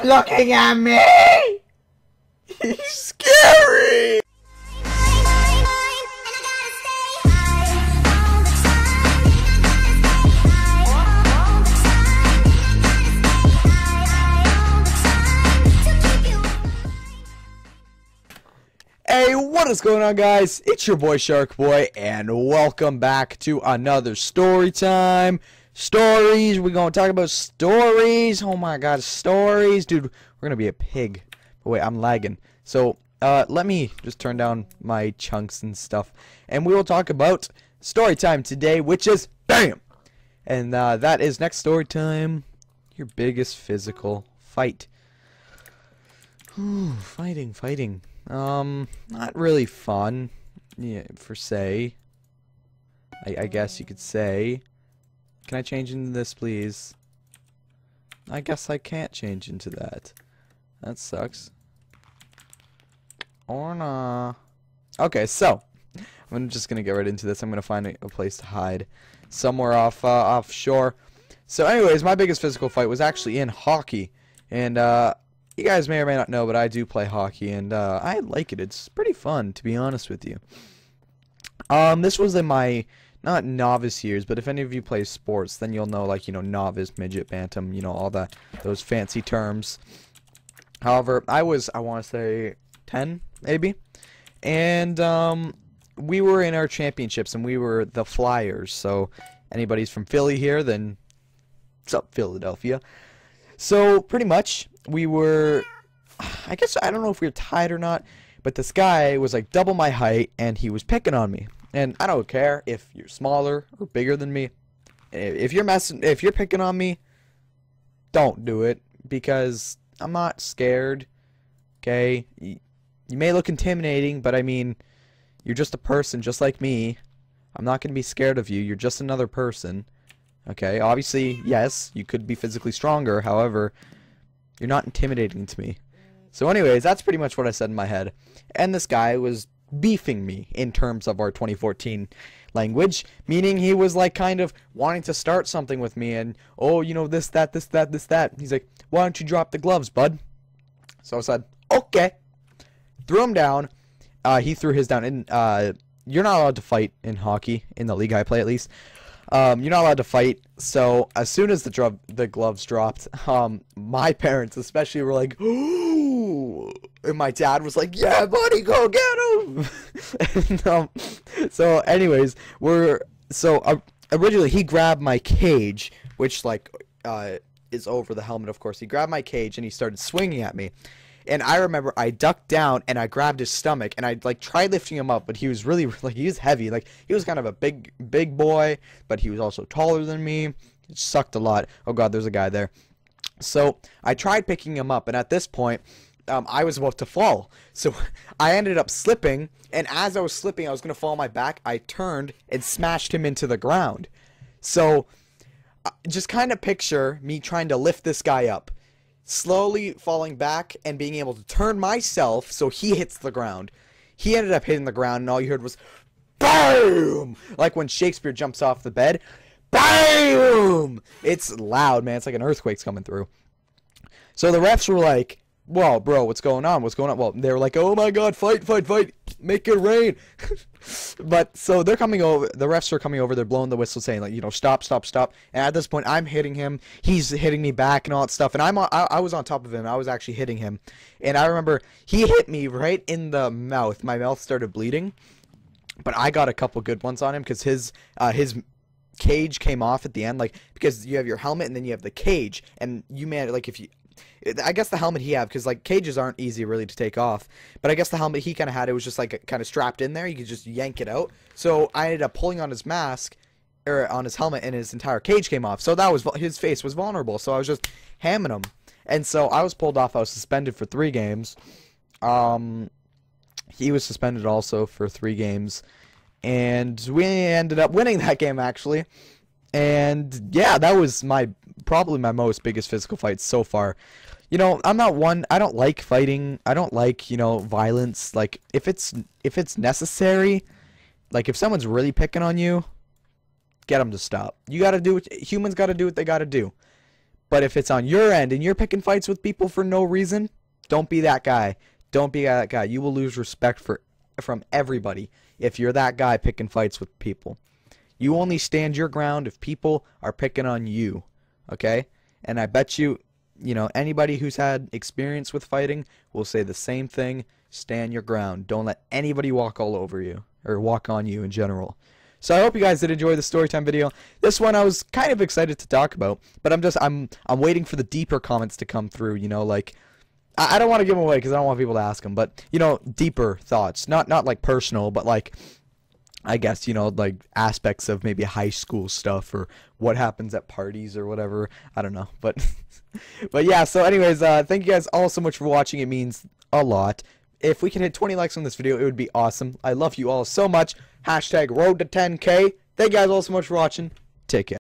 looking at me! He's scary! Hey, what is going on, guys? It's your boy Shark Boy, and welcome back to another story time. Stories. We're gonna talk about stories. Oh my god, stories, dude. We're gonna be a pig. But wait, I'm lagging. So let me just turn down my chunks and stuff, and we will talk about story time today, which is BAM! And that is next story time. Your biggest physical fight. Ooh, fighting. Not really fun, yeah, per se. I guess you could say. Can I change into this, please? I guess I can't change into that. That sucks. Or nah. Okay, so I'm just gonna get right into this. I'm gonna find a place to hide somewhere offshore. So, anyways, my biggest physical fight was actually in hockey, and you guys may or may not know, but I do play hockey, and I like it. It's pretty fun, to be honest with you. This was in my, not novice years, but if any of you play sports, then you'll know, like, you know, novice, midget, bantam, you know, all that, those fancy terms. However, I want to say 10, maybe, and we were in our championships, and we were the Flyers, so anybody's from Philly here, then what's up, Philadelphia? So, pretty much, we were, I guess, I don't know if we were tied or not, but this guy was like double my height, and he was picking on me. And I don't care if you're smaller or bigger than me. If you're picking on me, don't do it, because I'm not scared. Okay, you may look intimidating, but I mean, you're just a person just like me. I'm not gonna be scared of you. You're just another person. Okay, obviously, yes, you could be physically stronger, however, you're not intimidating to me. So anyways, that's pretty much what I said in my head. And this guy was beefing me in terms of our 2014 language, meaning he was like kind of wanting to start something with me, and, oh, you know, this, that. He's like, why don't you drop the gloves, bud? So I said, okay. Threw him down. He threw his down. And you're not allowed to fight in hockey, in the league I play at least. You're not allowed to fight, so as soon as the gloves dropped, my parents especially were like, ooh, and my dad was like, yeah, buddy, go get him. And, so anyways, originally he grabbed my cage, which, like, is over the helmet, of course. He grabbed my cage and he started swinging at me. And I remember I ducked down and I grabbed his stomach and I like tried lifting him up, but he was really, like, he was heavy. Like, he was kind of a big boy, but he was also taller than me. It sucked a lot. Oh god, there's a guy there. So I tried picking him up, and at this point, I was about to fall. So I ended up slipping, and as I was slipping, I was gonna fall on my back. I turned and smashed him into the ground. So just kind of picture me trying to lift this guy up, slowly falling back and being able to turn myself so he hits the ground. He ended up hitting the ground, and all you heard was BAM! Like when Shakespeare jumps off the bed. BAM! It's loud, man. It's like an earthquake's coming through. So the refs were like, whoa, bro, what's going on? What's going on? Well, they were like, oh my god, fight. Make it rain. But so they're coming over, the refs are coming over, they're blowing the whistle saying, like, you know, stop. And at this point, I'm hitting him, he's hitting me back and all that stuff, and I was on top of him, I was actually hitting him. And I remember he hit me right in the mouth. My mouth started bleeding, but I got a couple good ones on him because his cage came off at the end, like, because you have your helmet and then you have the cage, and you man, like, if you, I guess the helmet he had, because, like, cages aren't easy really to take off, but I guess the helmet he kind of had, it was just like kind of strapped in there, you could just yank it out. So I ended up pulling on his mask, or on his helmet, and his entire cage came off. So that was, his face was vulnerable, so I was just hamming him. And so I was pulled off. I was suspended for 3 games. He was suspended also for 3 games, and we ended up winning that game, actually. And yeah, that was probably my biggest physical fight so far. You know, I'm not one, I don't like fighting. I don't like, you know, violence. Like, if it's necessary, like, if someone's really picking on you, get them to stop. You gotta do what, humans gotta do what they gotta do. But if it's on your end and you're picking fights with people for no reason, don't be that guy. Don't be that guy. You will lose respect from everybody if you're that guy picking fights with people. You only stand your ground if people are picking on you, okay? And I bet you, anybody who's had experience with fighting will say the same thing. Stand your ground. Don't let anybody walk all over you or walk on you in general. So I hope you guys did enjoy the storytime video. This one I was kind of excited to talk about, but I'm waiting for the deeper comments to come through, like I don't want to give them away because I don't want people to ask them, but deeper thoughts, not like personal, but like I guess like aspects of maybe high school stuff or what happens at parties or whatever. I don't know, but but yeah. So anyways, thank you guys all so much for watching. It means a lot. If we can hit 20 likes on this video, it would be awesome. I love you all so much. #road to 10K. Thank you guys all so much for watching. Take care.